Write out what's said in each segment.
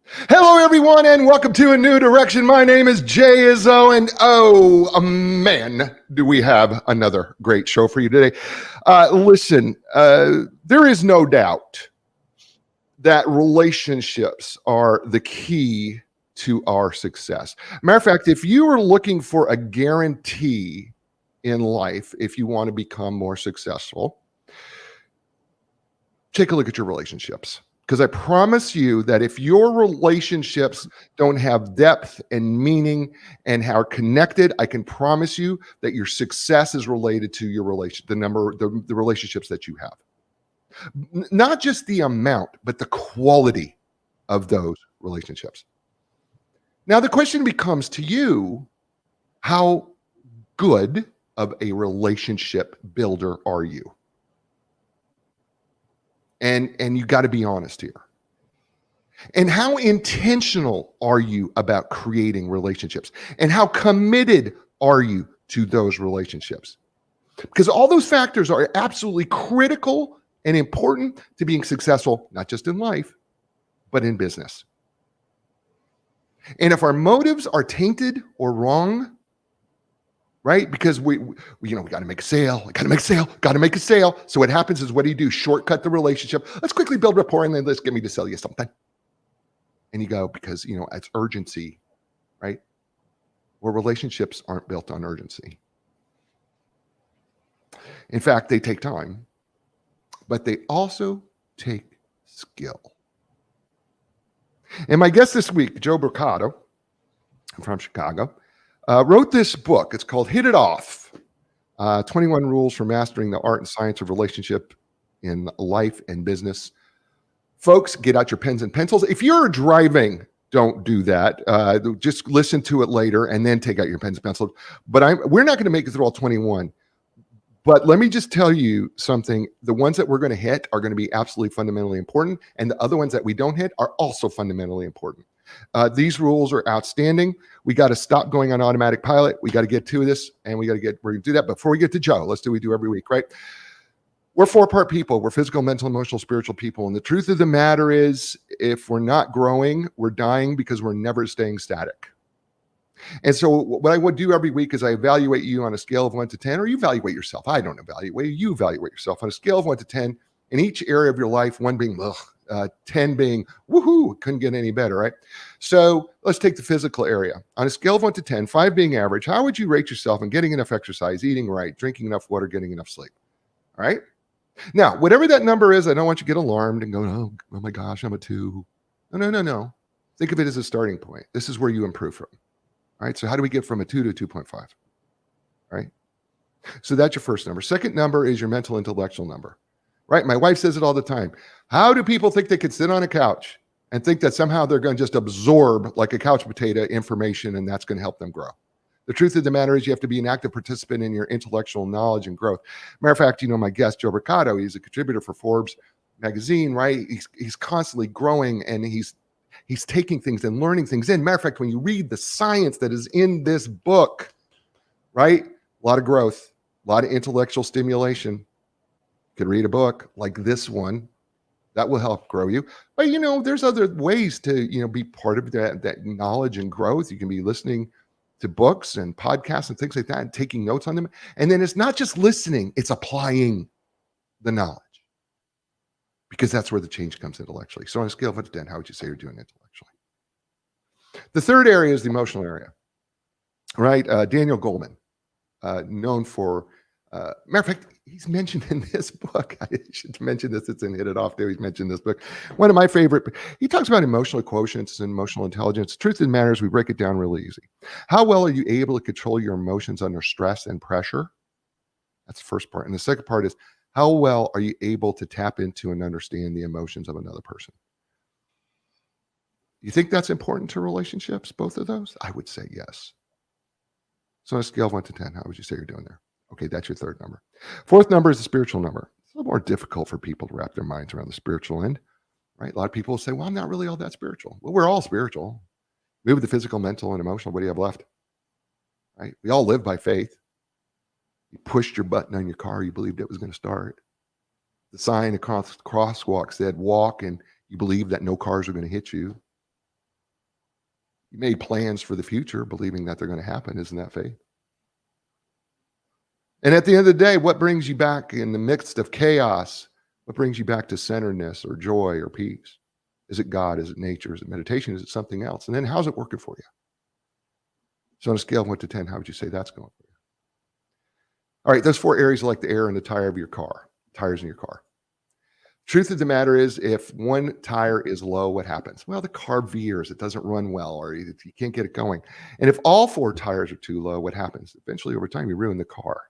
Hello, everyone, and welcome to A New Direction. My name is Jay Izso, and man, do we have another great show for you today. Listen, there is no doubt that relationships are the key to our success. Matter of fact, if you are looking for a guarantee in life, if you want to become more successful, take a look at your relationships. Because I promise you that if your relationships don't have depth and meaning and are connected, I can promise you that your success is related to your the relationships that you have. Not just the amount, but the quality of those relationships. Now, the question becomes to you, how good of a relationship builder are you? And you got to be honest here. And how intentional are you about creating relationships? And how committed are you to those relationships? Because all those factors are absolutely critical and important to being successful, not just in life, but in business. And if our motives are tainted or wrong, right? Because we got to make a sale, got to make a sale. So what happens is, what do? Shortcut the relationship. Let's quickly build rapport and then let's get me to sell you something. And you go, because, it's urgency, right? Well, relationships aren't built on urgency. In fact, they take time, but they also take skill. And my guest this week, Joe Brocato from Chicago, wrote this book. It's called Hit It Off, 21 Rules for Mastering the Art and Science of Relationship in Life and Business. Folks, get out your pens and pencils. If you're driving, don't do that. Just listen to it later and then take out your pens and pencils. But we're not going to make it through all 21. But let me just tell you something. The ones that we're going to hit are going to be absolutely fundamentally important. And the other ones that we don't hit are also fundamentally important. These rules are outstanding. We got to stop going on automatic pilot. We got to get to this, and we're going to do that. Before we get to Joe, let's do what we do every week, right? We're 4-part people. We're physical, mental, emotional, spiritual people. And the truth of the matter is, if we're not growing, we're dying because we're never staying static. And so what I would do every week is I evaluate you on a scale of 1 to 10, or you evaluate yourself. I don't evaluate you. You evaluate yourself on a scale of 1 to 10 in each area of your life, 1 being 10 being woohoo, couldn't get any better, right? So let's take the physical area. On a scale of 1 to 10, 5 being average, how would you rate yourself in getting enough exercise, eating right, drinking enough water, getting enough sleep? All right. Now, whatever that number is, I don't want you to get alarmed and go, oh my gosh, I'm a 2. No. Think of it as a starting point. This is where you improve from. All right. So how do we get from a 2 to 2.5? All right. So that's your first number. Second number is your mental intellectual number. Right? My wife says it all the time. How do people think they could sit on a couch and think that somehow they're going to just absorb like a couch potato information and that's going to help them grow? The truth of the matter is, you have to be an active participant in your intellectual knowledge and growth. Matter of fact, my guest, Joe Brocato, he's a contributor for Forbes magazine, right? He's constantly growing, and he's taking things and learning things in. Matter of fact, when you read the science that is in this book, right? A lot of growth, a lot of intellectual stimulation. You could read a book like this one. That will help grow you. But, there's other ways to, be part of that knowledge and growth. You can be listening to books and podcasts and things like that and taking notes on them. And then it's not just listening, it's applying the knowledge, because that's where the change comes intellectually. So on a scale of 1 to 10, how would you say you're doing intellectually? The third area is the emotional area, right? Daniel Goleman, known for, matter of fact, he's mentioned in this book. I should mention this. It's in Hit It Off there. He's mentioned this book. One of my favorite. He talks about emotional quotients and emotional intelligence. Truth of the matter is, we break it down really easy. How well are you able to control your emotions under stress and pressure? That's the first part. And the second part is, how well are you able to tap into and understand the emotions of another person? You think that's important to relationships, both of those? I would say yes. So on a scale of 1 to 10, how would you say you're doing there? Okay, that's your third number. Fourth number is the spiritual number. It's a little more difficult for people to wrap their minds around the spiritual end, right? A lot of people will say, well, I'm not really all that spiritual. Well, we're all spiritual. Move the physical, mental, and emotional. What do you have left? Right? We all live by faith. You pushed your button on your car. You believed it was going to start. The sign across the crosswalk said walk, and you believed that no cars were going to hit you. You made plans for the future, believing that they're going to happen. Isn't that faith? And at the end of the day, what brings you back in the midst of chaos? What brings you back to centeredness or joy or peace? Is it God? Is it nature? Is it meditation? Is it something else? And then how's it working for you? So on a scale of 1 to 10, how would you say that's going for you? All right, those 4 areas are like the air in the tire of your car, tires in your car. Truth of the matter is, if one tire is low, what happens? Well, the car veers. It doesn't run well, or you can't get it going. And if all 4 tires are too low, what happens? Eventually, over time, you ruin the car.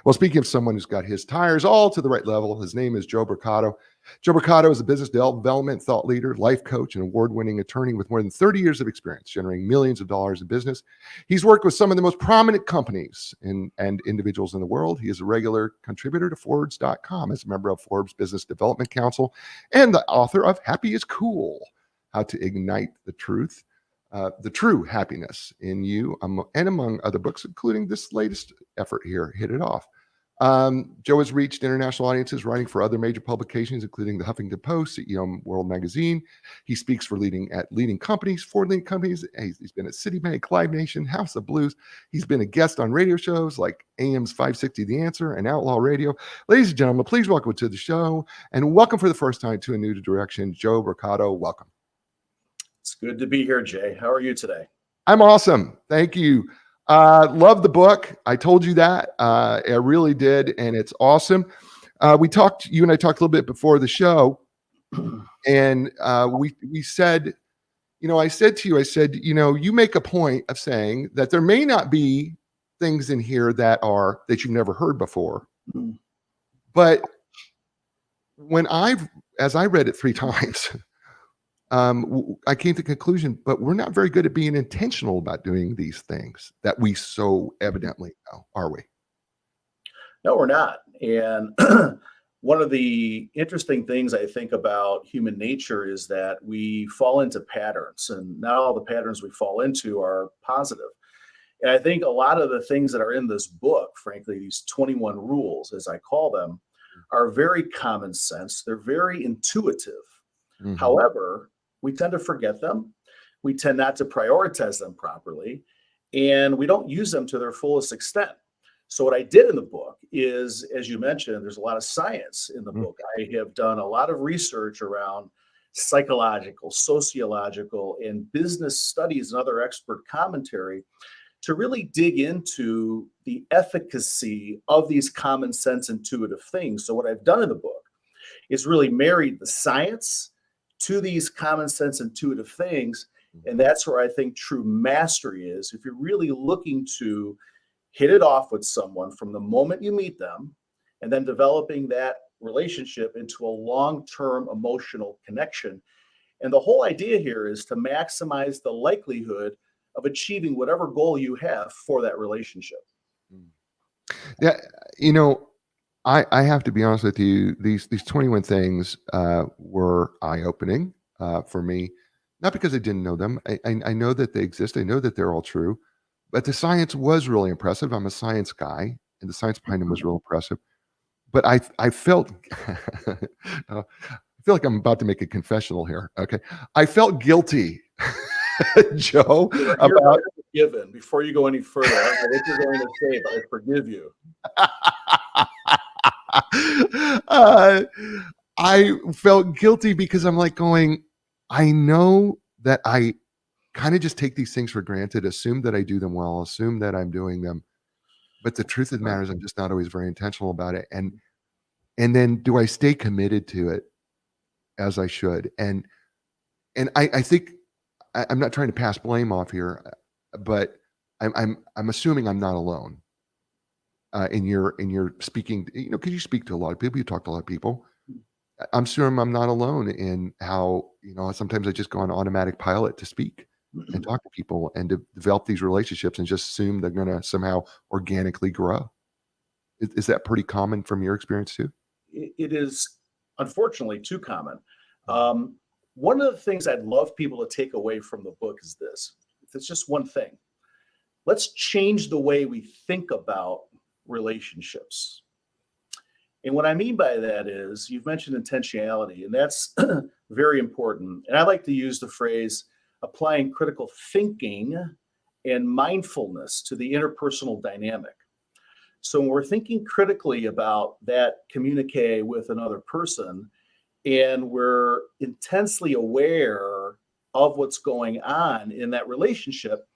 Well, speaking of someone who's got his tires all to the right level, his name is Joe Brocato. Joe Brocato is a business development thought leader, life coach, and award-winning attorney with more than 30 years of experience, generating millions of dollars in business. He's worked with some of the most prominent companies and individuals in the world. He is a regular contributor to Forbes.com as a member of Forbes Business Development Council and the author of Happy is Cool, How to Ignite the True Happiness in You, and among other books, including this latest effort here, Hit It Off. Joe has reached international audiences writing for other major publications, including the Huffington Post, CEO World Magazine. He speaks for leading companies. He's been at Citibank, Live Nation, House of Blues. He's been a guest on radio shows like AM's 560 The Answer and Outlaw Radio. Ladies and gentlemen, please welcome to the show, and welcome for the first time to A New Direction, Joe Brocato. Welcome. It's good to be here, Jay. How are you today? I'm awesome. Thank you. Love the book. I told you that. I really did, and it's awesome. You and I talked a little bit before the show, and we said, I said to you, you make a point of saying that there may not be things in here that you've never heard before, but as I read it 3 times, I came to the conclusion, but we're not very good at being intentional about doing these things that we so evidently know, are we? No, we're not. And one of the interesting things I think about human nature is that we fall into patterns, and not all the patterns we fall into are positive. And I think a lot of the things that are in this book, frankly, these 21 rules, as I call them, are very common sense. They're very intuitive. Mm-hmm. However, we tend to forget them. We tend not to prioritize them properly, and we don't use them to their fullest extent. So what I did in the book is, as you mentioned, there's a lot of science in the book. I have done a lot of research around psychological, sociological, and business studies and other expert commentary to really dig into the efficacy of these common sense intuitive things. So what I've done in the book is really married the science to these common sense intuitive things. And that's where I think true mastery is. If you're really looking to hit it off with someone from the moment you meet them, and then developing that relationship into a long-term emotional connection. And the whole idea here is to maximize the likelihood of achieving whatever goal you have for that relationship. Yeah, I have to be honest with you. These 21 things were eye-opening for me, not because I didn't know them. I know that they exist. I know that they're all true, but the science was really impressive. I'm a science guy, and the science behind them was real impressive. But I felt, I feel like I'm about to make a confessional here. Okay, I felt guilty, Joe. About forgiven. Before you go any further, I don't know what you're going to say, but I forgive you. I felt guilty because I'm like going, I know that I kind of just take these things for granted, assume that I do them well, assume that I'm doing them. But the truth of the matter is I'm just not always very intentional about it. And then do I stay committed to it as I should? And I think I'm not trying to pass blame off here, but I'm assuming I'm not alone. In your speaking, because you speak to a lot of people, you talk to a lot of people. I'm sure I'm not alone in how, sometimes I just go on automatic pilot to speak and talk to people and to develop these relationships and just assume they're going to somehow organically grow. Is that pretty common from your experience too? It is, unfortunately, too common. One of the things I'd love people to take away from the book is this. It's just one thing. Let's change the way we think about relationships. And what I mean by that is, you've mentioned intentionality, and that's very important. And I like to use the phrase, applying critical thinking and mindfulness to the interpersonal dynamic. So when we're thinking critically about that communique with another person, and we're intensely aware of what's going on in that relationship,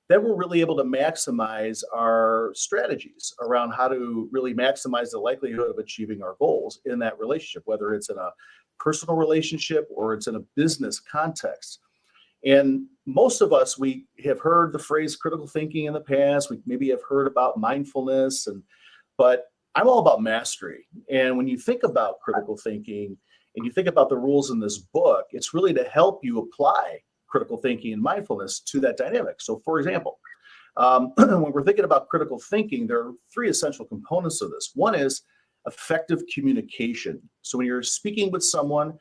then we're really able to maximize our strategies around how to really maximize the likelihood of achieving our goals in that relationship, whether it's in a personal relationship or it's in a business context. And most of us, we have heard the phrase critical thinking in the past. We maybe have heard about mindfulness, but I'm all about mastery. And when you think about critical thinking and you think about the rules in this book, it's really to help you apply critical thinking and mindfulness to that dynamic. So for example, when we're thinking about critical thinking, there are three essential components of this. One is effective communication. So when you're speaking with someone,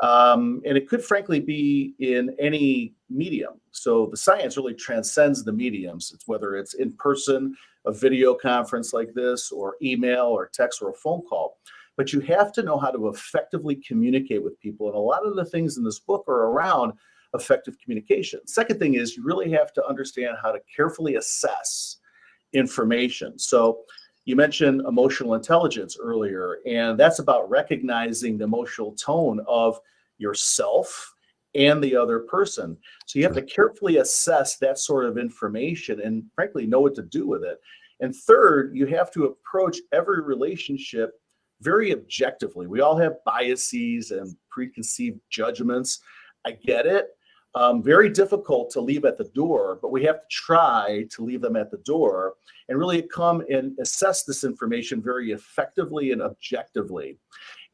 and it could frankly be in any medium. So the science really transcends the mediums. It's whether it's in person, a video conference like this, or email or text or a phone call. But you have to know how to effectively communicate with people. And a lot of the things in this book are around effective communication. Second thing is you really have to understand how to carefully assess information. So you mentioned emotional intelligence earlier, and that's about recognizing the emotional tone of yourself and the other person. So you have to carefully assess that sort of information and frankly know what to do with it. And third, you have to approach every relationship very objectively. We all have biases and preconceived judgments. I get it. Very difficult to leave at the door, but we have to try to leave them at the door and really come and assess this information very effectively and objectively.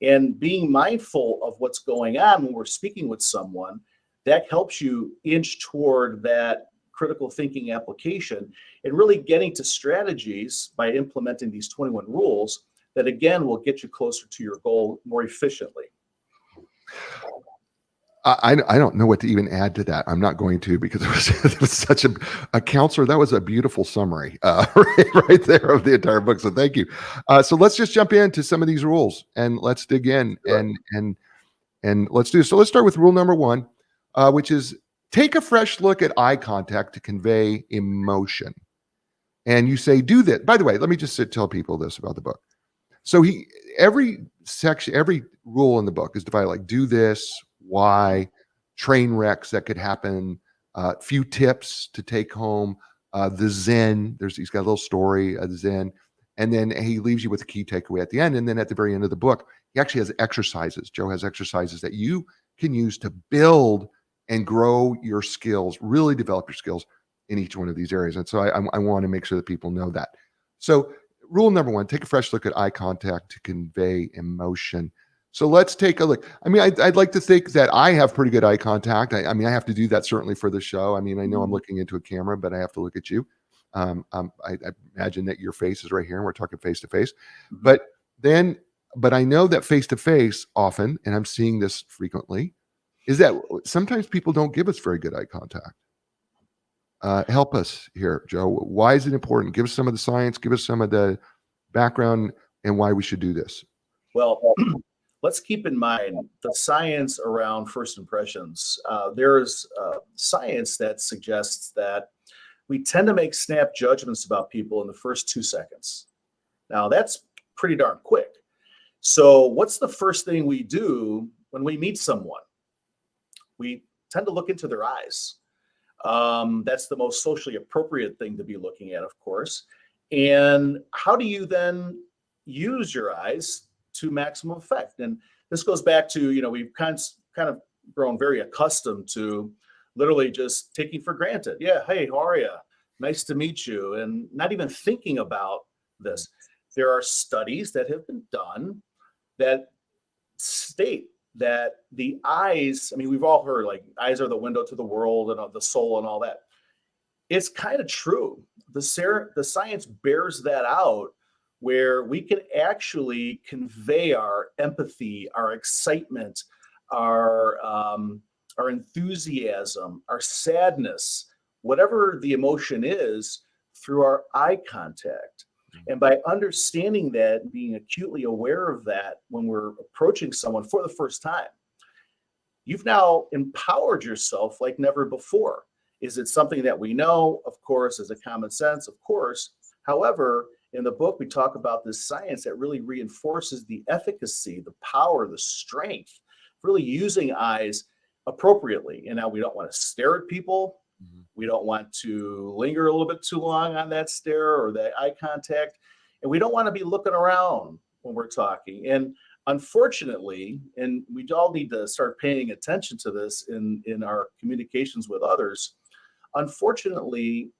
And being mindful of what's going on when we're speaking with someone, that helps you inch toward that critical thinking application and really getting to strategies by implementing these 21 rules that again will get you closer to your goal more efficiently. I don't know what to even add to that. I'm not going to, because it was such a counselor. That was a beautiful summary right there of the entire book. So thank you. So let's just jump into some of these rules and let's dig in and let's do. So let's start with rule number one, which is take a fresh look at eye contact to convey emotion. And you say, do that. By the way, let me just tell people this about the book. So every section, every rule in the book is divided like do this, why, train wrecks that could happen, few tips to take home, the Zen. He's got a little story, Zen, and then he leaves you with a key takeaway at the end. And then at the very end of the book, he actually has exercises. Joe has exercises that you can use to build and grow your skills, really develop your skills in each one of these areas. And so I want to make sure that people know that. So rule number one, take a fresh look at eye contact to convey emotion. So let's take a look. I mean, I'd like to think that I have pretty good eye contact. I mean, I have to do that certainly for the show. I mean, I know I'm looking into a camera, but I have to look at you. I imagine that your face is right here and we're talking face to face. But I know that face to face often, and I'm seeing this frequently, is that sometimes people don't give us very good eye contact. Help us here, Joe. Why is it important? Give us some of the science, give us some of the background and why we should do this. Well, let's keep in mind the science around first impressions. There is science that suggests that we tend to make snap judgments about people in the first 2 seconds. Now, that's pretty darn quick. So what's the first thing we do when we meet someone? We tend to look into their eyes. That's the most socially appropriate thing to be looking at, of course. And how do you then use your eyes to maximum effect? And this goes back to, we've kind of grown very accustomed to literally just taking for granted. Yeah, hey, how are you? Nice to meet you. And not even thinking about this. There are studies that have been done that state that the eyes, I mean, we've all heard like eyes are the window to the world and the soul and all that. It's kind of true. The science bears that out, where we can actually convey our empathy, our excitement, our enthusiasm, our sadness, whatever the emotion is, through our eye contact. And by understanding that, being acutely aware of that when we're approaching someone for the first time, you've now empowered yourself like never before. Is it something that we know? Of course. Is it common sense? Of course. However, in the book, we talk about this science that really reinforces the efficacy, the power, the strength, really using eyes appropriately. And now we don't want to stare at people. We don't want to linger a little bit too long on that stare or that eye contact. And we don't want to be looking around when we're talking. And unfortunately, and we all need to start paying attention to this in our communications with others, unfortunately,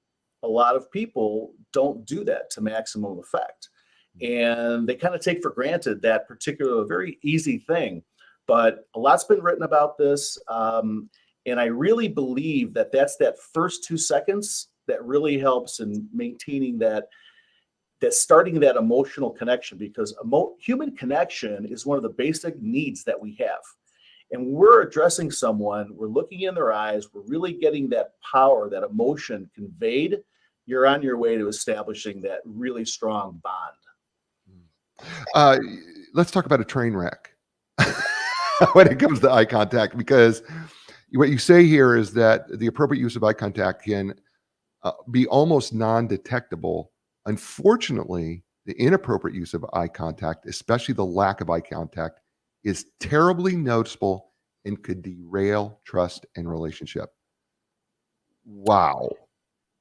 a lot of people don't do that to maximum effect. And they kind of take for granted that particular very easy thing. But a lot's been written about this. And I really believe that that's that first 2 seconds that really helps in maintaining that starting that emotional connection, because human connection is one of the basic needs that we have. And when we're addressing someone, we're looking in their eyes, we're really getting that power, that emotion conveyed. You're on your way to establishing that really strong bond. Let's talk about a train wreck when it comes to eye contact, because what you say here is that the appropriate use of eye contact can be almost non-detectable. Unfortunately, the inappropriate use of eye contact, especially the lack of eye contact, is terribly noticeable and could derail trust and relationship. Wow.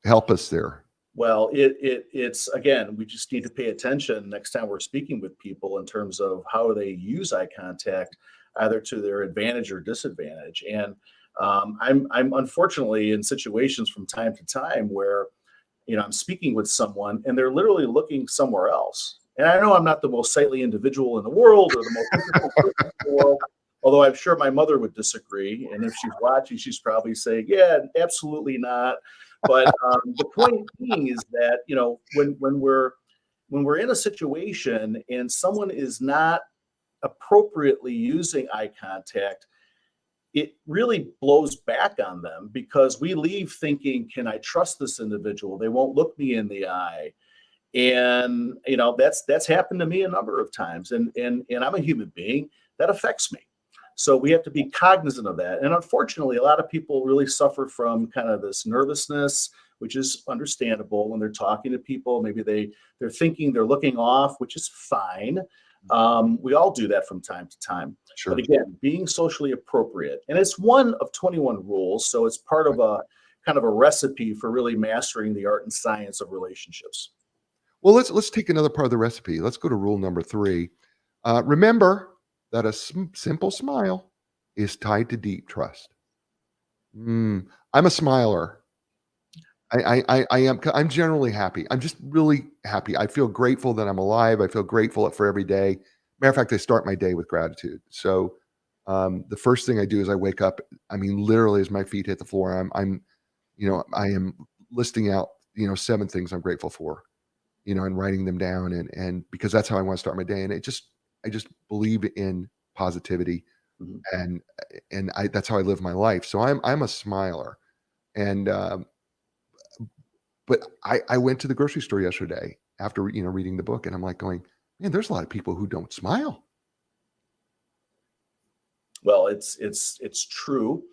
Help us there. Well, it's again, we just need to pay attention next time we're speaking with people in terms of how they use eye contact, either to their advantage or disadvantage. And I'm unfortunately in situations from time to time where, I'm speaking with someone and they're literally looking somewhere else. And I know I'm not the most sightly individual in the world or the most beautiful person in the world, although I'm sure my mother would disagree. And if she's watching, she's probably saying, yeah, absolutely not. But the point being is that, when we're in a situation and someone is not appropriately using eye contact, it really blows back on them, because we leave thinking, can I trust this individual? They won't look me in the eye. And, that's happened to me a number of times. And I'm a human being. That affects me. So we have to be cognizant of that. And unfortunately, a lot of people really suffer from kind of this nervousness, which is understandable when they're talking to people. Maybe they're thinking, they're looking off, which is fine. We all do that from time to time. Sure. But again, being socially appropriate. And it's one of 21 rules. So it's part of a kind of a recipe for really mastering the art and science of relationships. Well, let's take another part of the recipe. Let's go to rule number 3. Remember that a simple smile is tied to deep trust. I'm a smiler. I'm generally happy. I'm just really happy. I feel grateful that I'm alive. I feel grateful for every day. Matter of fact, I start my day with gratitude. So the first thing I do is I wake up. I mean, literally, as my feet hit the floor, I am listing out 7 things I'm grateful for, and writing them down, and because that's how I want to start my day. And I just believe in positivity, and that's how I live my life. So I'm a smiler, and but I went to the grocery store yesterday after reading the book, and I'm like going, man, there's a lot of people who don't smile. Well, it's true,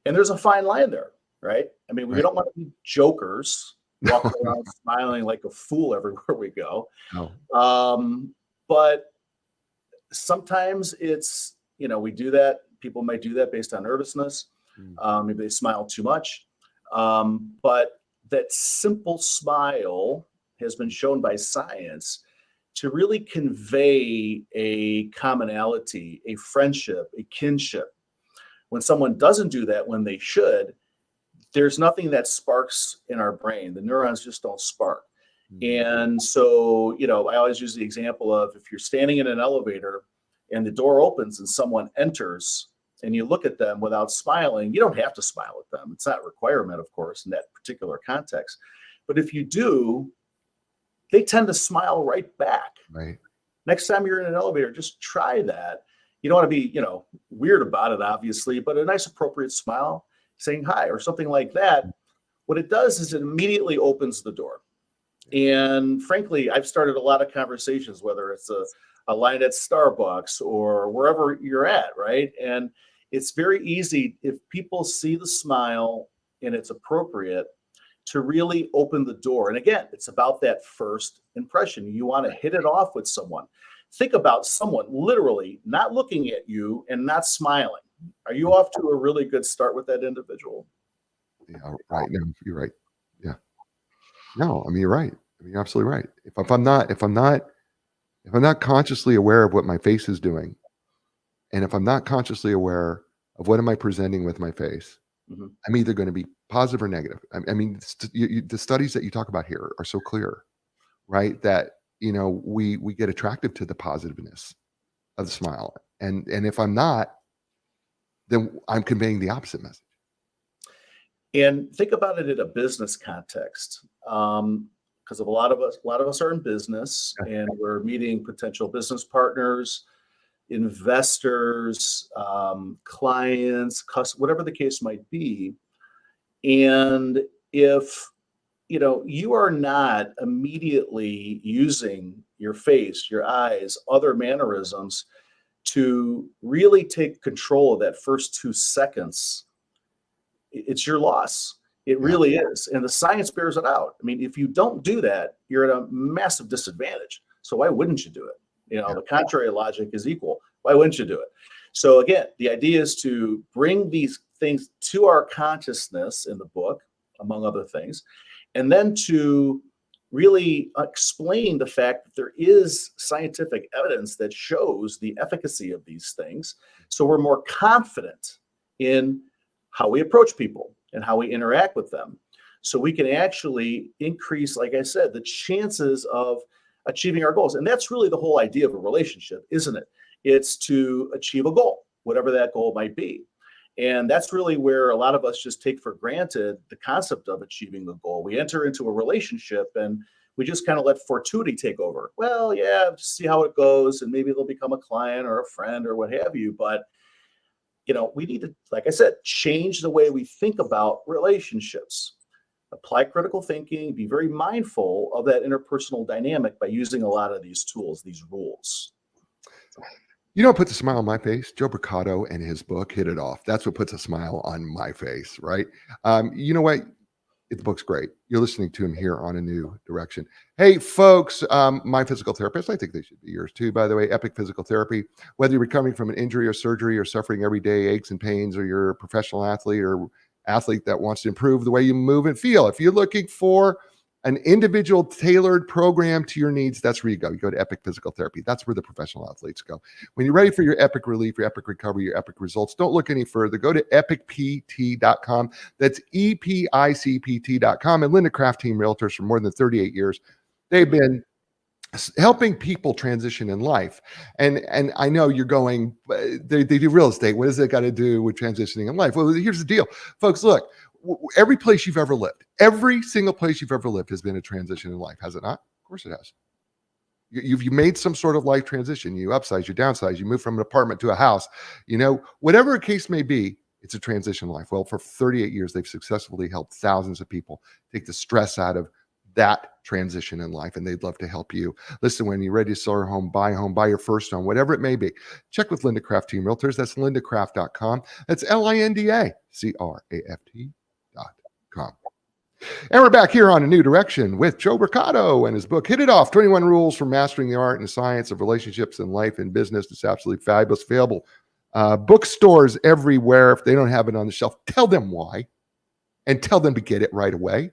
and there's a fine line there, right? I mean, we don't want to be jokers, walking around smiling like a fool everywhere we go. No. But sometimes it's, we do that. People might do that based on nervousness. Maybe they smile too much. But that simple smile has been shown by science to really convey a commonality, a friendship, a kinship. When someone doesn't do that when they should, there's nothing that sparks in our brain. The neurons just don't spark. And so, I always use the example of, if you're standing in an elevator and the door opens and someone enters and you look at them without smiling, you don't have to smile at them. It's not a requirement, of course, in that particular context. But if you do, they tend to smile right back. Right. Next time you're in an elevator, just try that. You don't want to be, weird about it, obviously, but a nice appropriate smile, saying hi or something like that. What it does is it immediately opens the door. And frankly, I've started a lot of conversations, whether it's a line at Starbucks or wherever you're at, right? And it's very easy if people see the smile and it's appropriate to really open the door. And again, it's about that first impression. You want to hit it off with someone. Think about someone literally not looking at you and not smiling. Are you off to a really good start with that individual? Yeah, right. No, you're right. Yeah. No, I mean, you're right. I mean, you're absolutely right. If I'm not consciously aware of what my face is doing, and if I'm not consciously aware of what am I presenting with my face, Mhm. I'm either going to be positive or negative. I mean, the studies that you talk about here are so clear, right? That we get attractive to the positiveness of the smile, and if I'm not, then I'm conveying the opposite message. And think about it in a business context, because a lot of us are in business, and we're meeting potential business partners, investors, clients, whatever the case might be. And if you are not immediately using your face, your eyes, other mannerisms to really take control of that first 2 seconds, it's your loss. It Yeah, really is. And the science bears it out. I mean, if you don't do that, you're at a massive disadvantage. So why wouldn't you do it? yeah, The contrary logic is equal. Why wouldn't you do it? So again, the idea is to bring these things to our consciousness in the book, among other things, and then to really explain the fact that there is scientific evidence that shows the efficacy of these things. So we're more confident in how we approach people and how we interact with them. So we can actually increase, like I said, the chances of achieving our goals. And that's really the whole idea of a relationship, isn't it? It's to achieve a goal, whatever that goal might be. And that's really where a lot of us just take for granted the concept of achieving the goal. We enter into a relationship and we just kind of let fortuity take over. Well, yeah, just see how it goes, and maybe they'll become a client or a friend or what have you. But we need to, like I said, change the way we think about relationships. Apply critical thinking, be very mindful of that interpersonal dynamic by using a lot of these tools, these rules. You know what puts a smile on my face? Joe Brocato and his book Hit It Off. That's what puts a smile on my face, right? You know what? The book's great. You're listening to him here on A New Direction. Hey, folks, my physical therapist, I think they should be yours too, by the way, Epic Physical Therapy. Whether you're recovering from an injury or surgery or suffering everyday aches and pains, or you're a professional athlete or athlete that wants to improve the way you move and feel, if you're looking for an individual tailored program to your needs, that's where you go. You go to Epic Physical Therapy. That's where the professional athletes go. When you're ready for your epic relief, your epic recovery, your epic results, don't look any further. Go to epicpt.com. That's EPICPT.com. And Linda Craft Team Realtors for more than 38 years. They've been helping people transition in life. And I know you're going, they do real estate. What does it got to do with transitioning in life? Well, here's the deal. Folks, look, every place you've ever lived, every single place you've ever lived has been a transition in life, has it not? Of course it has. You've made some sort of life transition. You upsize, you downsize, you move from an apartment to a house, whatever the case may be, it's a transition in life. Well, for 38 years, they've successfully helped thousands of people take the stress out of that transition in life, and they'd love to help you. Listen, when you're ready to sell your home, buy your first home, whatever it may be, check with Linda Craft Team Realtors. That's lindacraft.com. That's LINDACRAFT.com. And we're back here on A New Direction with Joe Brocato and his book, Hit It Off, 21 Rules for Mastering the Art and Science of Relationships in Life and Business. It's absolutely fabulous. Available bookstores everywhere. If they don't have it on the shelf, tell them why and tell them to get it right away.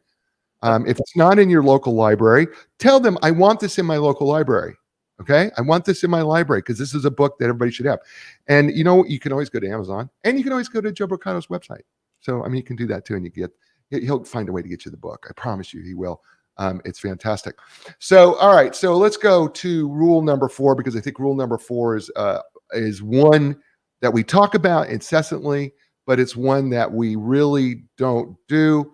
If it's not in your local library, tell them, I want this in my local library. Okay. I want this in my library because this is a book that everybody should have. And you can always go to Amazon, and you can always go to Joe Brocato's website. So, you can do that too. And he'll find a way to get you the book. I promise you he will. It's fantastic. So, all right. So let's go to rule number 4, because I think rule number 4 is one that we talk about incessantly, but it's one that we really don't do.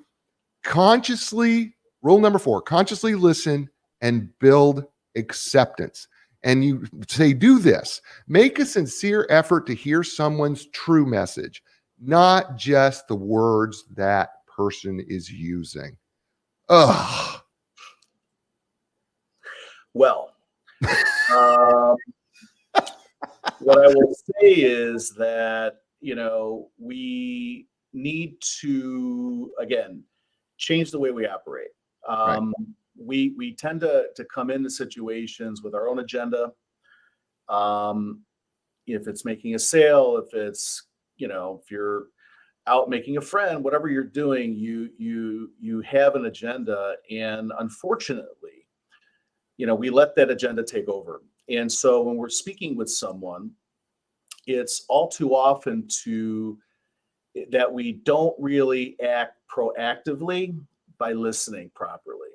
Rule number 4, consciously listen and build acceptance. And you say, do this. Make a sincere effort to hear someone's true message, not just the words that person is using. Ugh. Well, what I will say is that, we need to, again, change the way we operate. Right. We tend to come into situations with our own agenda. If it's making a sale, if it's, if you're out making a friend, whatever you're doing, you have an agenda. And unfortunately, we let that agenda take over. And so when we're speaking with someone, it's all too often that we don't really act proactively by listening properly.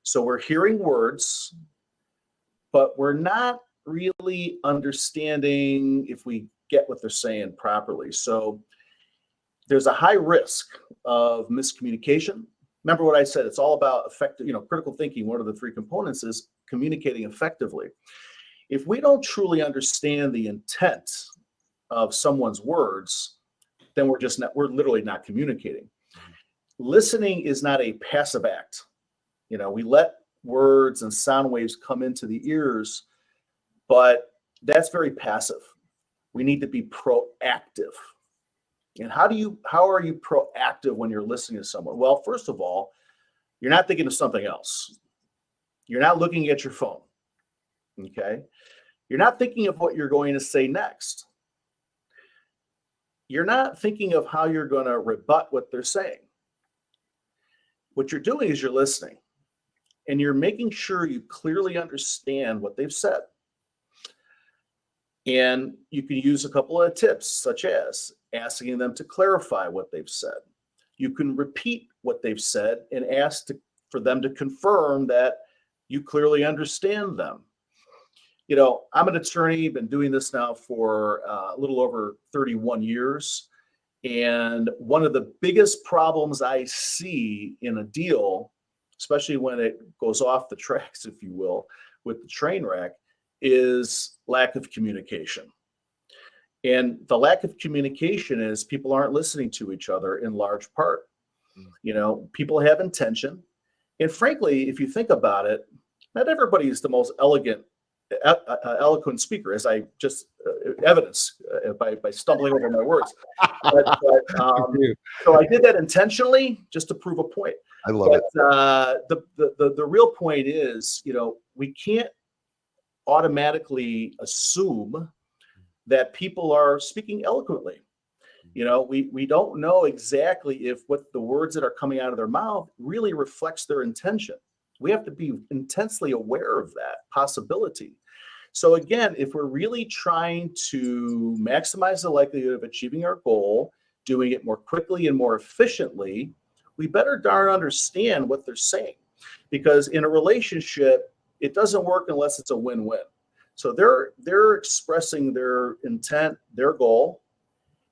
So we're hearing words, but we're not really understanding if we get what they're saying properly. So there's a high risk of miscommunication. Remember what I said, it's all about effective, critical thinking. One of the three components is communicating effectively. If we don't truly understand the intent of someone's words, then we're literally not communicating. Listening is not a passive act. We let words and sound waves come into the ears, but that's very passive. We need to be proactive. And how are you proactive when you're listening to someone? Well, first of all, you're not thinking of something else. You're not looking at your phone. Okay. You're not thinking of what you're going to say next. You're not thinking of how you're going to rebut what they're saying. What you're doing is you're listening, and you're making sure you clearly understand what they've said. And you can use a couple of tips, such as asking them to clarify what they've said. You can repeat what they've said and ask for them to confirm that you clearly understand them. I'm an attorney, been doing this now for a little over 31 years. And one of the biggest problems I see in a deal, especially when it goes off the tracks, if you will, with the train wreck, is lack of communication. And the lack of communication is people aren't listening to each other in large part. People have intention. And frankly, if you think about it, not everybody is the most eloquent speaker, as I just evidenced by stumbling over my words. So I did that intentionally just to prove a point. I love it. The real point is, we can't automatically assume that people are speaking eloquently. We don't know exactly if what the words that are coming out of their mouth really reflects their intention. We have to be intensely aware of that possibility. So again, if we're really trying to maximize the likelihood of achieving our goal, doing it more quickly and more efficiently, we better darn understand what they're saying. Because in a relationship, it doesn't work unless it's a win-win. So they're expressing their intent, their goal,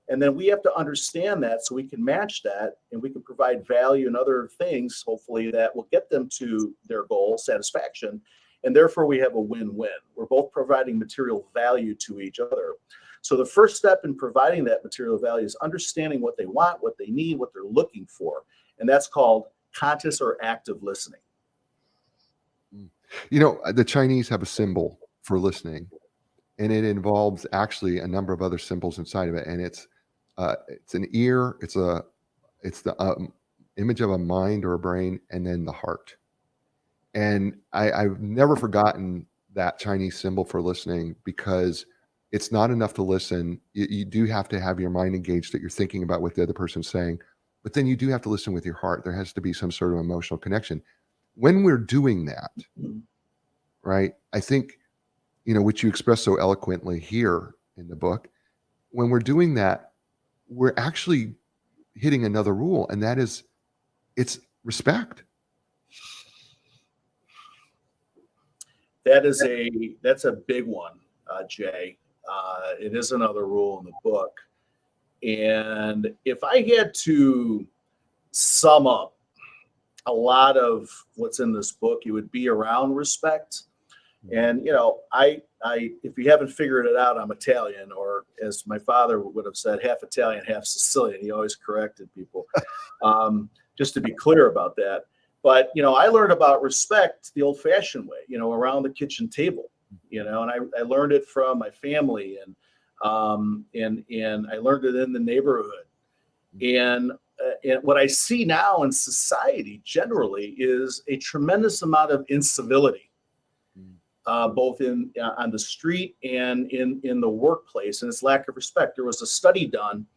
and then we have to understand that so we can match that, and we can provide value and other things, hopefully, that will get them to their goal, satisfaction, and therefore we have a win-win. We're both providing material value to each other. So the first step in providing that material value is understanding what they want, what they need, what they're looking for, and that's called conscious or active listening. The Chinese have a symbol for listening, and it involves actually a number of other symbols inside of it. And it's an ear, it's the image of a mind or a brain, and then the heart. And I've never forgotten that Chinese symbol for listening, because it's not enough to listen. You do have to have your mind engaged, that you're thinking about what the other person's saying, but then you do have to listen with your heart. There has to be some sort of emotional connection. When we're doing that, right, I think, which you express so eloquently here in the book, when we're doing that, we're actually hitting another rule, and that is, it's respect. That's a big one, Jay. It is another rule in the book. And if I had to sum up a lot of what's in this book, it would be around respect. And, if you haven't figured it out, I'm Italian, or as my father would have said, half Italian, half Sicilian. He always corrected people, just to be clear about that. But, I learned about respect the old fashioned way, around the kitchen table, and I learned it from my family. And And I learned it in the neighborhood. And what I see now in society generally is a tremendous amount of incivility, both on the street and in the workplace, and it's lack of respect. There was a study done,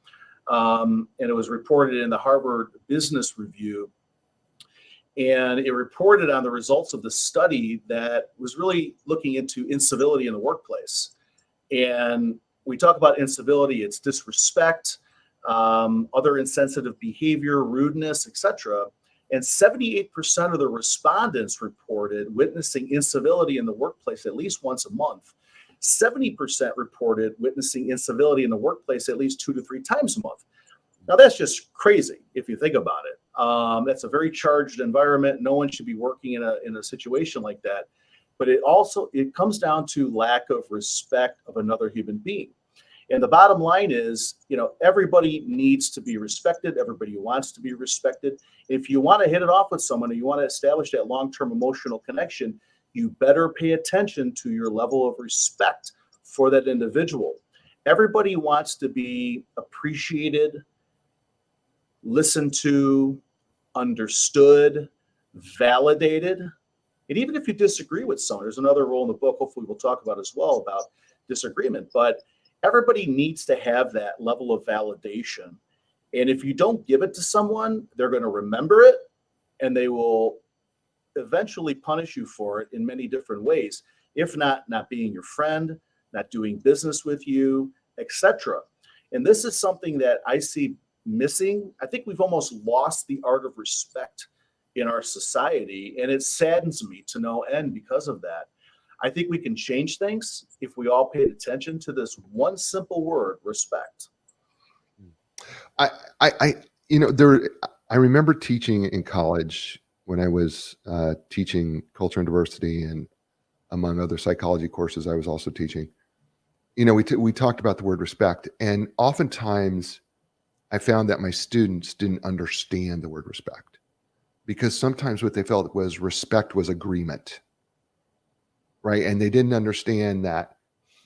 and it was reported in the Harvard Business Review, and it reported on the results of the study that was really looking into incivility in the workplace. And we talk about incivility, it's disrespect, other insensitive behavior, rudeness, etc. And 78% of the respondents reported witnessing incivility in the workplace at least once a month. 70% reported witnessing incivility in the workplace at least 2 to 3 times a month. Now, that's just crazy if you think about it. That's a very charged environment. No one should be working in a situation like that. But it comes down to lack of respect of another human being. And the bottom line is, everybody needs to be respected. Everybody wants to be respected. If you want to hit it off with someone and you want to establish that long-term emotional connection, you better pay attention to your level of respect for that individual. Everybody wants to be appreciated, listened to, understood, validated. And even if you disagree with someone, there's another rule in the book, hopefully we'll talk about as well, about disagreement. But everybody needs to have that level of validation. And if you don't give it to someone, they're going to remember it, and they will eventually punish you for it in many different ways. If not being your friend, not doing business with you, etc. And this is something that I see missing. I think we've almost lost the art of respect in our society, and it saddens me to no end because of that. I think we can change things if we all paid attention to this one simple word, respect. I remember teaching in college when I was teaching culture and diversity, and among other psychology courses I was also teaching. We talked about the word respect, and oftentimes I found that my students didn't understand the word respect, because sometimes what they felt was respect was agreement. Right. And they didn't understand that,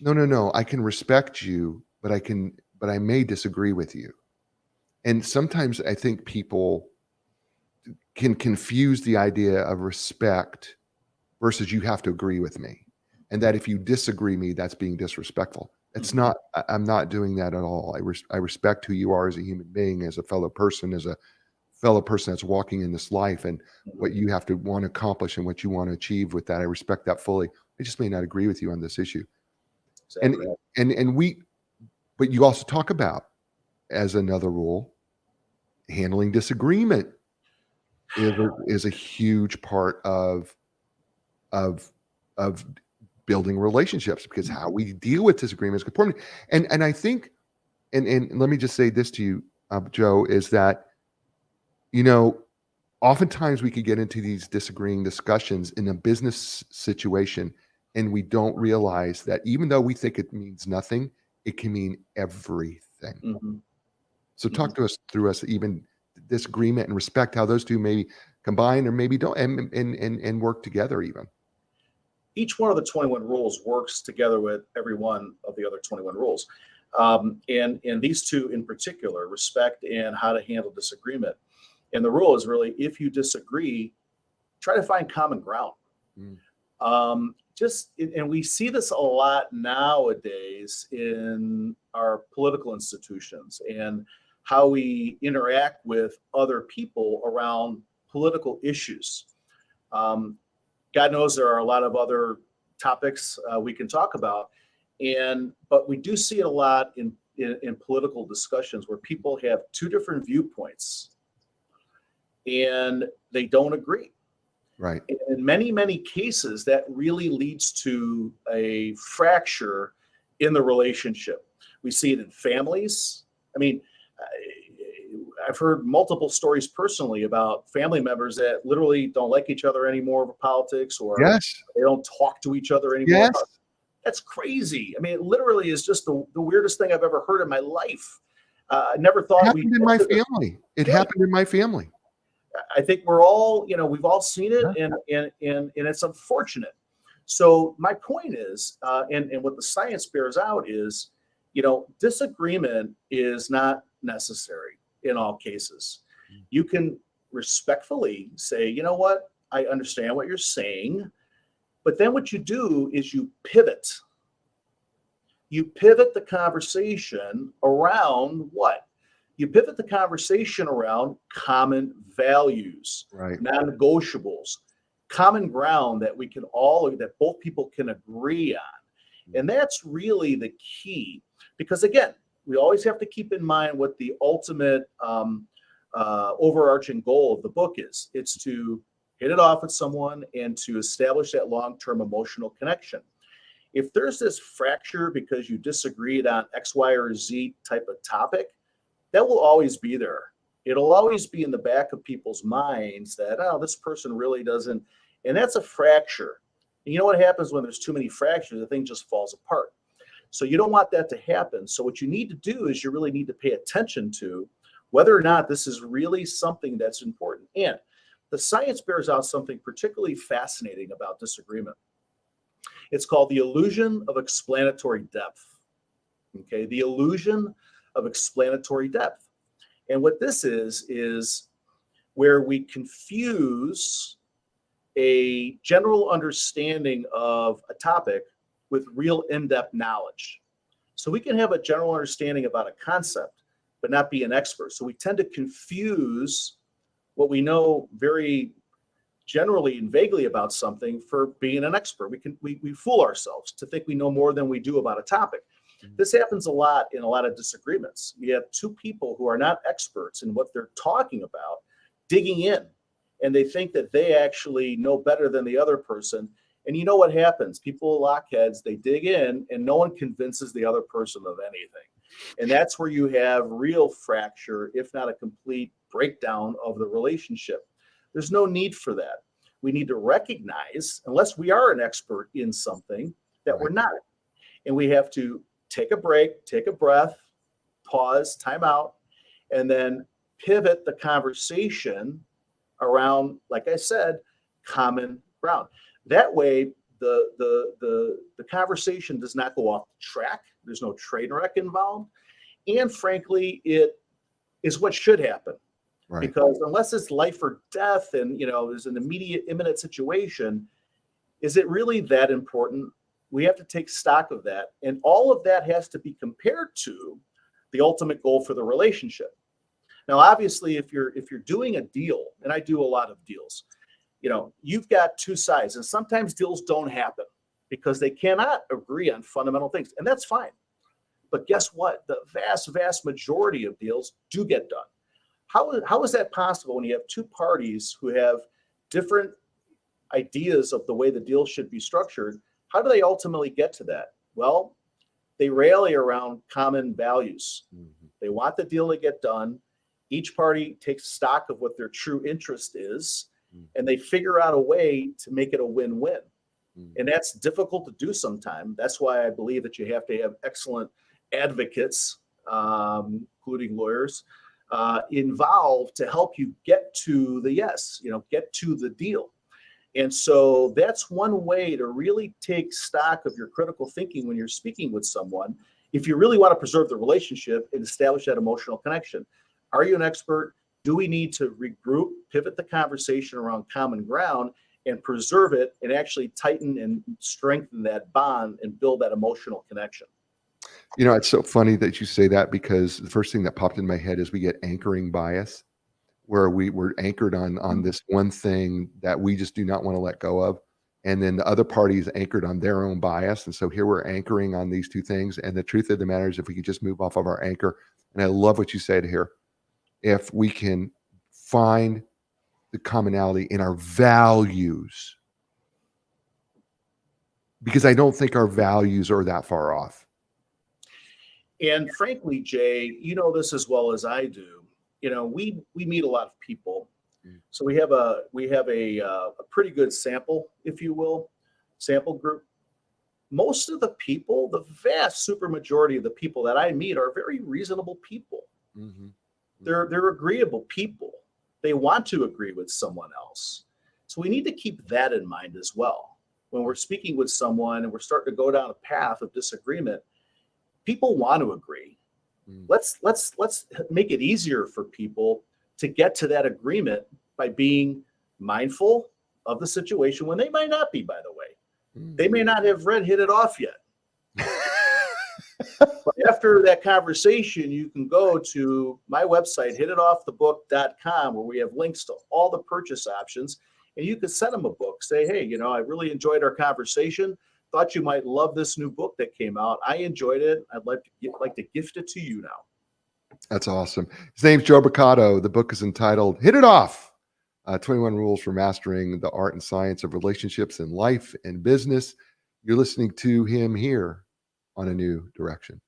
no, I can respect you, but I may disagree with you. And sometimes I think people can confuse the idea of respect versus you have to agree with me. And that if you disagree me, that's being disrespectful. It's not, I'm not doing that at all. I respect who you are as a human being, as a fellow person that's walking in this life, and what you have to want to accomplish and what you want to achieve with that. I respect that fully. I just may not agree with you on this issue. Exactly. But you also talk about, as another rule, handling disagreement is a huge part of building relationships, because how we deal with disagreement is important. And I think, and let me just say this to you, Joe, is that, oftentimes we could get into these disagreeing discussions in a business situation, and we don't realize that even though we think it means nothing, it can mean everything. Mm-hmm. So talk to us through even disagreement and respect, how those two maybe combine or maybe don't, and work together even. Each one of the 21 rules works together with every one of the other 21 rules. And these two in particular, respect and how to handle disagreement. And the rule is really, if you disagree, try to find common ground. And we see this a lot nowadays in our political institutions and how we interact with other people around political issues. God knows there are a lot of other topics we can talk about, but we do see it a lot in political discussions where people have two different viewpoints and they don't agree. Right. In many, many cases, that really leads to a fracture in the relationship. We see it in families. I mean, I've heard multiple stories personally about family members that literally don't like each other anymore over politics, or they don't talk to each other anymore. Yes. That's crazy. I mean, it literally is just the weirdest thing I've ever heard in my life. I never thought it happened in my family. It happened in my family. I think we're all, we've all seen it, and it's unfortunate. So my point is, and what the science bears out is, disagreement is not necessary in all cases. You can respectfully say, you know what, I understand what you're saying, but then what you do is you pivot. You pivot the conversation around what? You pivot the conversation around common values, Right. non-negotiables, common ground that that both people can agree on. And that's really the key, because again, we always have to keep in mind what the ultimate overarching goal of the book is. It's to hit it off with someone and to establish that long-term emotional connection. If there's this fracture because you disagreed on X, Y, or Z type of topic, that will always be there. It'll always be in the back of people's minds that, oh, this person really doesn't, and that's a fracture. And you know what happens when there's too many fractures? The thing just falls apart. So you don't want that to happen. So what you need to do is you really need to pay attention to whether or not this is really something that's important. And the science bears out something particularly fascinating about disagreement. It's called the illusion of explanatory depth. Okay, the illusion of explanatory depth. And what this is where we confuse a general understanding of a topic with real in-depth knowledge. So we can have a general understanding about a concept, but not be an expert. So we tend to confuse what we know very generally and vaguely about something for being an expert. We fool ourselves to think we know more than we do about a topic. This happens a lot in a lot of disagreements. You have two people who are not experts in what they're talking about, digging in, and they think that they actually know better than the other person. And you know what happens? People lock heads, they dig in, and no one convinces the other person of anything. And that's where you have real fracture, if not a complete breakdown of the relationship. There's no need for that. We need to recognize, unless we are an expert in something, that we're not. And we have to take a break, take a breath, pause, time out, and then pivot the conversation around, like I said, common ground. That way, the conversation does not go off track. There's no train wreck involved. And frankly, it is what should happen. Right. Because unless it's life or death and, there's an immediate, imminent situation, is it really that important? We have to take stock of that. And all of that has to be compared to the ultimate goal for the relationship. Now, obviously, if you're doing a deal, and I do a lot of deals, you've got two sides, and sometimes deals don't happen because they cannot agree on fundamental things, and that's fine. But guess what? The vast, vast majority of deals do get done. How is that possible when you have two parties who have different ideas of the way the deal should be structured? How do they ultimately get to that? Well, they rally around common values. Mm-hmm. They want the deal to get done. Each party takes stock of what their true interest is, and they figure out a way to make it a win-win. And that's difficult to do sometimes. That's why I believe that you have to have excellent advocates, including lawyers, involved to help you get to the yes, get to the deal. And so that's one way to really take stock of your critical thinking when you're speaking with someone, if you really want to preserve the relationship and establish that emotional connection. Are you an expert? Do we need to regroup, pivot the conversation around common ground and preserve it and actually tighten and strengthen that bond and build that emotional connection? It's so funny that you say that, because the first thing that popped in my head is we get anchoring bias, where we're anchored on this one thing that we just do not want to let go of. And then the other party is anchored on their own bias. And so here we're anchoring on these two things. And the truth of the matter is, if we could just move off of our anchor, and I love what you said here, if we can find the commonality in our values, because I don't think our values are that far off. And frankly, Jay, you know this as well as I do. We meet a lot of people, so we have a pretty good sample, if you will, sample group. Most of the people, the vast super majority of the people that I meet, are very reasonable people. Mm-hmm. They're agreeable people. They want to agree with someone else. So we need to keep that in mind as well. When we're speaking with someone and we're starting to go down a path of disagreement, people want to agree. Let's make it easier for people to get to that agreement by being mindful of the situation when they might not be, by the way. They may not have read Hit It Off yet. But after that conversation, you can go to my website, hititoffthebook.com, where we have links to all the purchase options. And you can send them a book. Say, hey, I really enjoyed our conversation. Thought you might love this new book that came out. I enjoyed it. I'd like to gift it to you now. That's awesome. His name's Joe Brocato. The book is entitled Hit It Off, 21 Rules for Mastering the Art and Science of Relationships in Life and Business. You're listening to him here on A New Direction.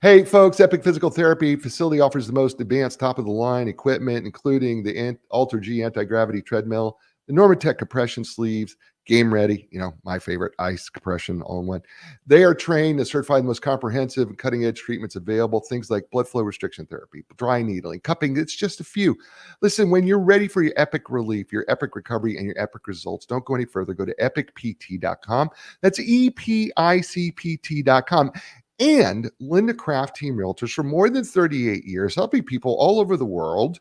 Hey, folks, Epic Physical Therapy Facility offers the most advanced top-of-the-line equipment, including the Ultra G anti-gravity treadmill, the Normatec compression sleeves, Game Ready, my favorite, ice compression all in one. They are trained and certified the most comprehensive and cutting-edge treatments available, things like blood flow restriction therapy, dry needling, cupping. It's just a few. Listen, when you're ready for your epic relief, your epic recovery, and your epic results, don't go any further. Go to epicpt.com. That's EPICPT.com. And Linda Craft Team Realtors for more than 38 years, helping people all over the world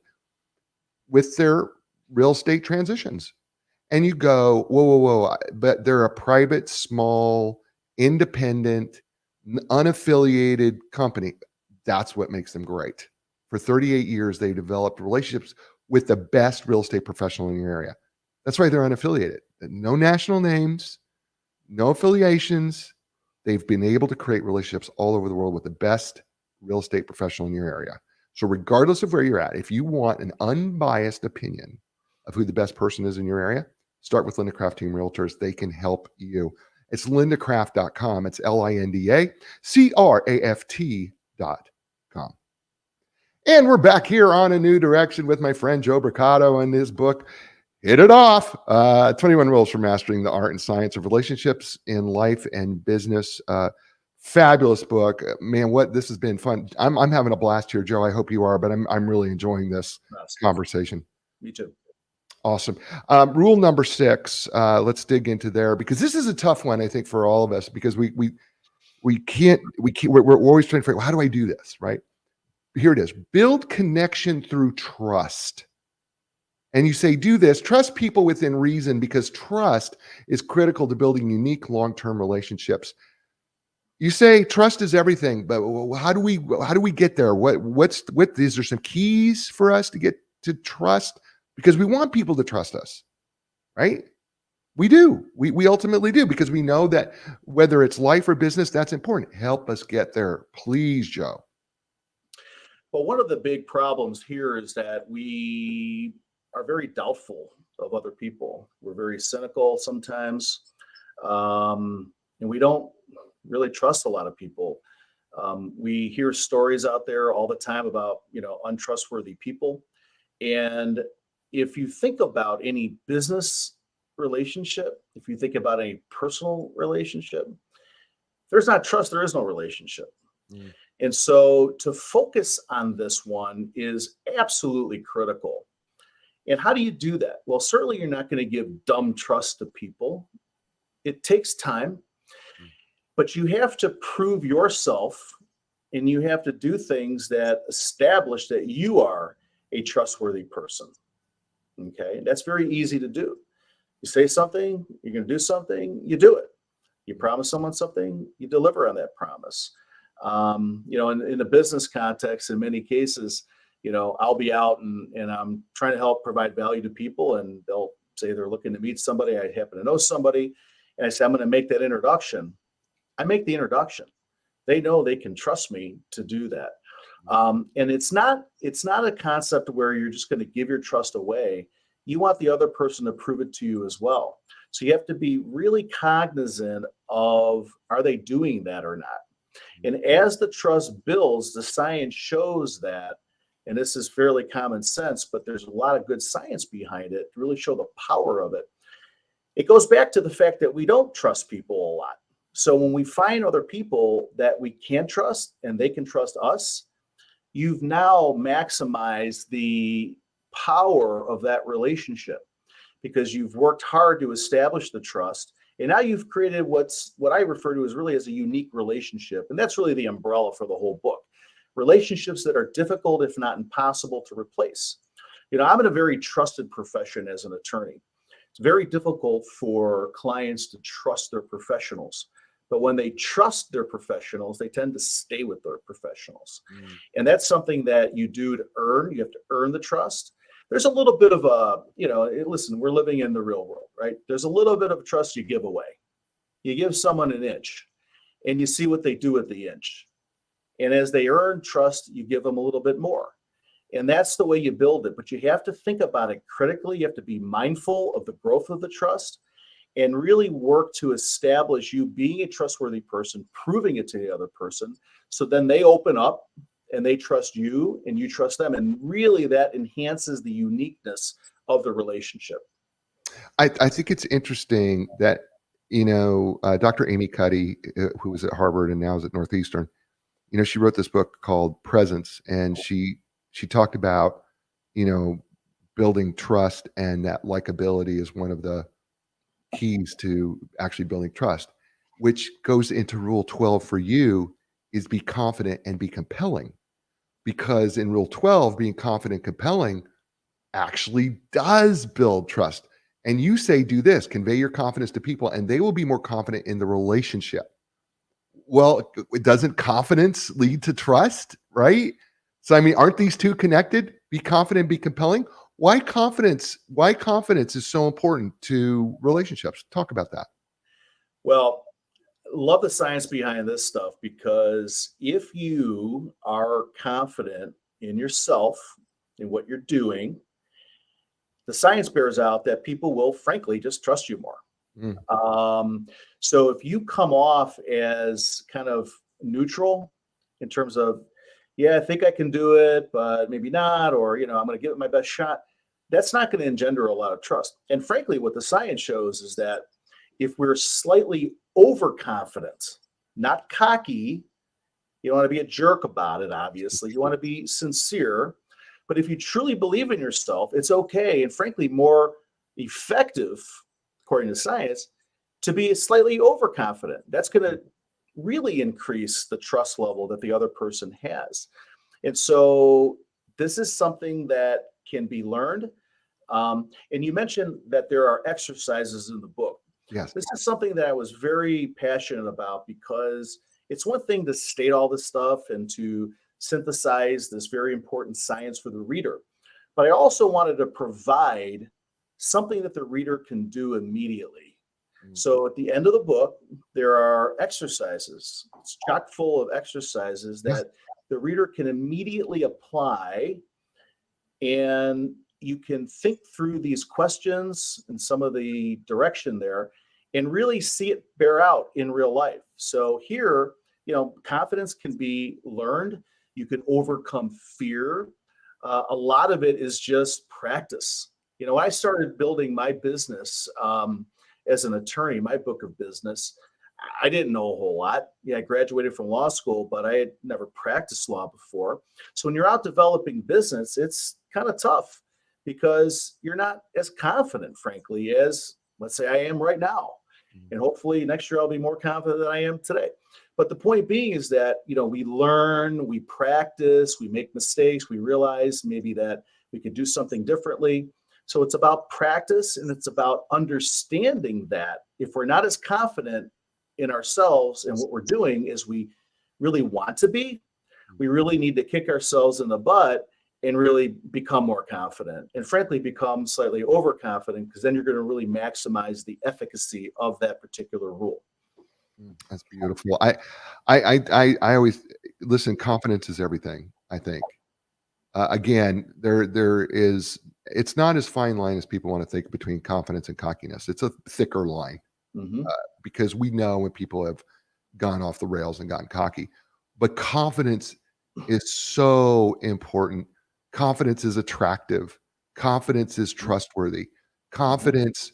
with their real estate transitions. And you go, whoa, but they're a private, small, independent, unaffiliated company. That's what makes them great. For 38 years, they developed relationships with the best real estate professional in your area. That's why they're unaffiliated. No national names, no affiliations. They've been able to create relationships all over the world with the best real estate professional in your area. So regardless of where you're at, if you want an unbiased opinion of who the best person is in your area, start with Linda Craft Team Realtors. They can help you. It's lindacraft.com. It's LINDACRAFT.com. And we're back here on A New Direction with my friend Joe Brocato and his book, Hit It Off, 21 Rules for Mastering the Art and Science of Relationships in Life and Business. Fabulous book. Man, this has been fun. I'm having a blast here, Joe. I hope you are, but I'm really enjoying this conversation. Me too. Awesome. Rule number 6, let's dig into there, because this is a tough one, I think, for all of us, because we're always trying to figure out, how do I do this, right? Here it is. Build connection through trust. And you say, do this, trust people within reason, because trust is critical to building unique long-term relationships. You say trust is everything, but how do we get there? What is there some keys for us to get to trust? Because we want people to trust us, right? We do. We ultimately do, because we know that whether it's life or business, that's important. Help us get there, please, Joe. Well, one of the big problems here is that we are very doubtful of other people. We're very cynical sometimes, and we don't really trust a lot of people. We hear stories out there all the time about, untrustworthy people. And if you think about any business relationship, if you think about any personal relationship, if there's not trust, there is no relationship. And so to focus on this one is absolutely critical. And how do you do that? Well, certainly you're not going to give dumb trust to people. It takes time, but you have to prove yourself, and you have to do things that establish that you are a trustworthy person. Okay, that's very easy to do. You say something, you're going to do something, you do it. You promise someone something, you deliver on that promise. In the business context, in many cases, I'll be out and I'm trying to help provide value to people, and they'll say they're looking to meet somebody. I happen to know somebody, and I say, I'm going to make that introduction. I make the introduction. They know they can trust me to do that. And it's not a concept where you're just going to give your trust away. You want the other person to prove it to you as well. So you have to be really cognizant of, are they doing that or not? And as the trust builds, the science shows that, and this is fairly common sense, but there's a lot of good science behind it to really show the power of it. It goes back to the fact that we don't trust people a lot. So when we find other people that we can trust and they can trust us, you've now maximized the power of that relationship, because you've worked hard to establish the trust, And now you've created what I refer to as really as a unique relationship. And that's really the umbrella for the whole book. Relationships that are difficult, if not impossible, to replace. I'm in a very trusted profession as an attorney. It's very difficult for clients to trust their professionals. But when they trust their professionals, they tend to stay with their professionals. And that's something that you do to earn. You have to earn the trust. There's a little bit of listen, we're living in the real world, right? There's a little bit of trust you give away. You give someone an inch and you see what they do with the inch. And as they earn trust, you give them a little bit more. And that's the way you build it. But you have to think about it critically. You have to be mindful of the growth of the trust and really work to establish you being a trustworthy person, proving it to the other person. So then they open up and they trust you and you trust them. And really that enhances the uniqueness of the relationship. I think it's interesting that, Dr. Amy Cuddy, who was at Harvard and now is at Northeastern, she wrote this book called Presence, and she talked about, building trust, and that likability is one of the keys to actually building trust, which goes into rule 12 for you is be confident and be compelling. Because in rule 12, being confident and compelling actually does build trust. And you say, do this, convey your confidence to people, and they will be more confident in the relationship. Well, doesn't confidence lead to trust, right? So, I mean, aren't these two connected? Be confident, be compelling. Why confidence is so important to relationships? Talk about that. Well, love the science behind this stuff, because if you are confident in yourself, in what you're doing, the science bears out that people will frankly just trust you more. So if you come off as kind of neutral in terms of, yeah, I think I can do it, but maybe not, or, I'm going to give it my best shot, that's not going to engender a lot of trust. And frankly, what the science shows is that if we're slightly overconfident, not cocky, you don't want to be a jerk about it, obviously. You want to be sincere. But if you truly believe in yourself, it's okay and frankly more effective, according to science, to be slightly overconfident. That's going to really increase the trust level that the other person has. And so this is something that can be learned. And you mentioned that there are exercises in the book. Yes. This is something that I was very passionate about, because it's one thing to state all this stuff and to synthesize this very important science for the reader. But I also wanted to provide something that the reader can do immediately. So at the end of the book, there are exercises. It's chock full of exercises that the reader can immediately apply. And you can think through these questions and some of the direction there and really see it bear out in real life. So here, confidence can be learned. You can overcome fear. A lot of it is just practice. When I started building my business as an attorney, my book of business, I didn't know a whole lot. Yeah, I graduated from law school, but I had never practiced law before. So when you're out developing business, it's kind of tough because you're not as confident, frankly, as let's say I am right now. And hopefully next year I'll be more confident than I am today. But the point being is that, we learn, we practice, we make mistakes, we realize maybe that we could do something differently. So it's about practice, and it's about understanding that if we're not as confident in ourselves and what we're doing as we really want to be, we really need to kick ourselves in the butt and really become more confident, and frankly become slightly overconfident, because then you're going to really maximize the efficacy of that particular rule. That's beautiful. I always listen. Confidence is everything, I think. Again, there is. It's not as fine line as people want to think between confidence and cockiness. It's a thicker line, because we know when people have gone off the rails and gotten cocky. But confidence is so important. Confidence is attractive. Confidence is trustworthy. Confidence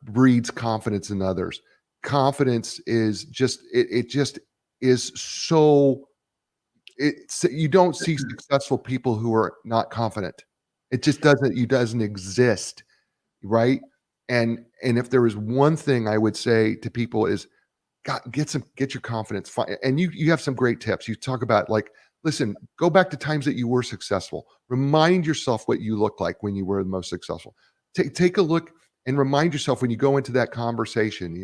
breeds confidence in others. Confidence is just it just is so. You don't see successful people who are not confident. It just doesn't exist, right? And if there is one thing I would say to people is, God, get your confidence. And you have some great tips. You talk about, like, listen, go back to times that you were successful. Remind yourself what you looked like when you were the most successful. Take a look and remind yourself when you go into that conversation,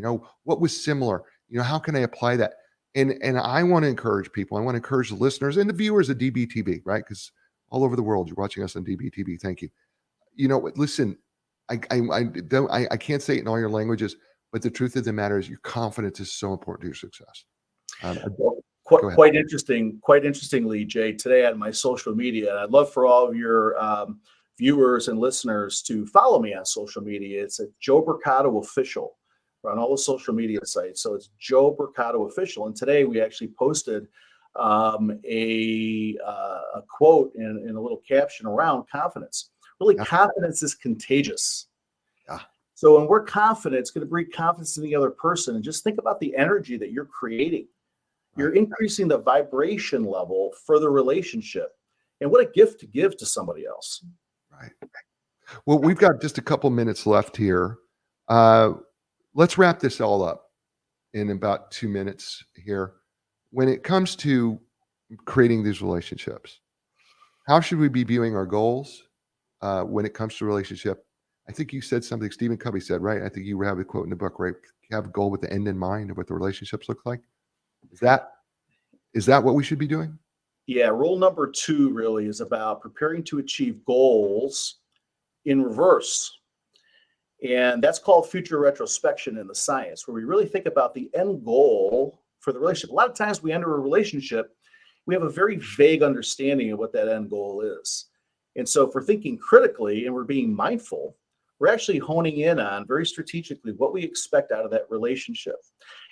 what was similar? How can I apply that? And I want to encourage people. I want to encourage the listeners and the viewers of DBTV, right? Because all over the world, you're watching us on DBTV. Thank you. Listen, I can't say it in all your languages, but the truth of the matter is your confidence is so important to your success. Well, Go ahead. quite interestingly, Jay, today on my social media, and I'd love for all of your viewers and listeners to follow me on social media. It's at Joe Brocato Official. We're on all the social media sites. So it's Joe Brocato Official. And today we actually posted a quote and a little caption around confidence. Really, confidence is contagious. Yeah. So when we're confident, it's going to breed confidence in the other person. And just think about the energy that you're creating. You're increasing the vibration level for the relationship. And what a gift to give to somebody else. Right. Well, we've got just a couple minutes left here. Let's wrap this all up in about 2 minutes here. When it comes to creating these relationships, how should we be viewing our goals when it comes to relationship? I think you said something Stephen Covey said, right? I think you have a quote in the book, right? You have a goal with the end in mind of what the relationships look like. Is that what we should be doing? Yeah, rule number 2 really is about preparing to achieve goals in reverse. And that's called future retrospection in the science, where we really think about the end goal for the relationship. A lot of times we enter a relationship, we have a very vague understanding of what that end goal is. And so if we're thinking critically and we're being mindful, we're actually honing in on very strategically what we expect out of that relationship.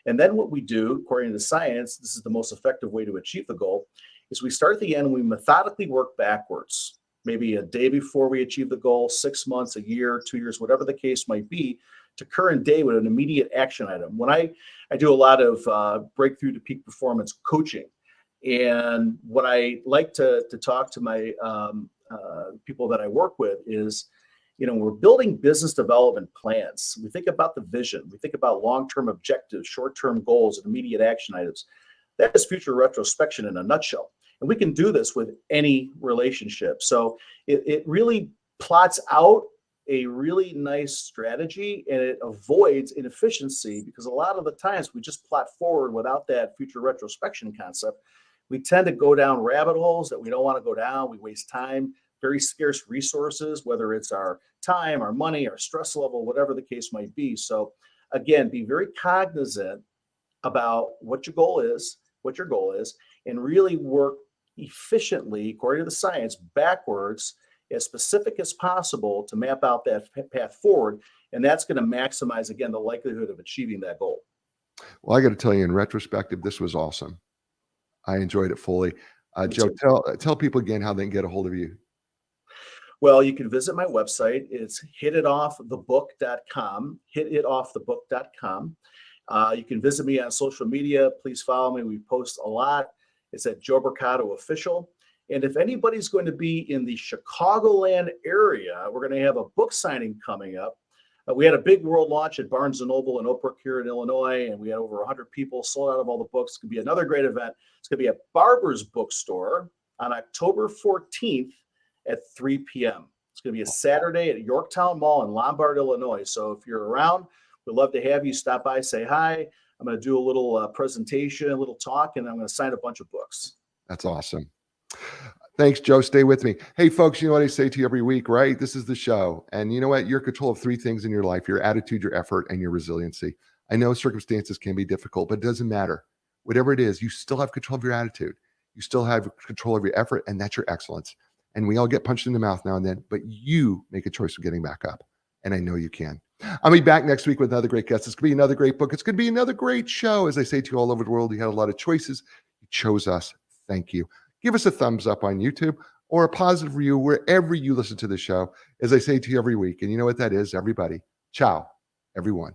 And then what we do, according to science, this is the most effective way to achieve the goal, is we start at the end and we methodically work backwards. Maybe a day before we achieve the goal, 6 months, a year, 2 years, whatever the case might be, to current day with an immediate action item. When I do a lot of breakthrough to peak performance coaching, and what I like to talk to my people that I work with is, we're building business development plans. We think about the vision. We think about long-term objectives, short-term goals, and immediate action items. That is future retrospection in a nutshell. And we can do this with any relationship. So it really plots out a really nice strategy, and it avoids inefficiency, because a lot of the times we just plot forward without that future retrospection concept. We tend to go down rabbit holes that we don't want to go down. We waste time, very scarce resources, whether it's our time, our money, our stress level, whatever the case might be. So again, be very cognizant about what your goal is, and really work efficiently, according to the science, backwards, as specific as possible to map out that path forward. And that's going to maximize, again, the likelihood of achieving that goal. Well, I got to tell you, in retrospective, this was awesome. I enjoyed it fully. Joe, tell people again how they can get a hold of you. Well, you can visit my website. It's hititoffthebook.com, hititoffthebook.com. You can visit me on social media. Please follow me. We post a lot. It's at Joe Brocato Official. And if anybody's going to be in the Chicagoland area, we're going to have a book signing coming up. We had a big world launch at Barnes & Noble in Oak Brook here in Illinois, and we had over 100 people, sold out of all the books. It's going to be another great event. It's going to be at Barber's Bookstore on October 14th at 3 p.m. It's going to be a Saturday at Yorktown Mall in Lombard, Illinois. So if you're around, we'd love to have you stop by, say hi. I'm going to do a little presentation, a little talk, and I'm going to sign a bunch of books. That's awesome. Thanks, Joe. Stay with me. Hey, folks, you know what I say to you every week, right? This is the show. And you know what? You're in control of 3 things in your life: your attitude, your effort, and your resiliency. I know circumstances can be difficult, but it doesn't matter. Whatever it is, you still have control of your attitude. You still have control of your effort, and that's your excellence. And we all get punched in the mouth now and then, but you make a choice of getting back up. And I know you can. I'll be back next week with another great guest. It's going to be another great book. It's going to be another great show. As I say to you all over the world, you had a lot of choices. You chose us. Thank you. Give us a thumbs up on YouTube or a positive review wherever you listen to the show. As I say to you every week, and you know what that is, everybody. Ciao, everyone.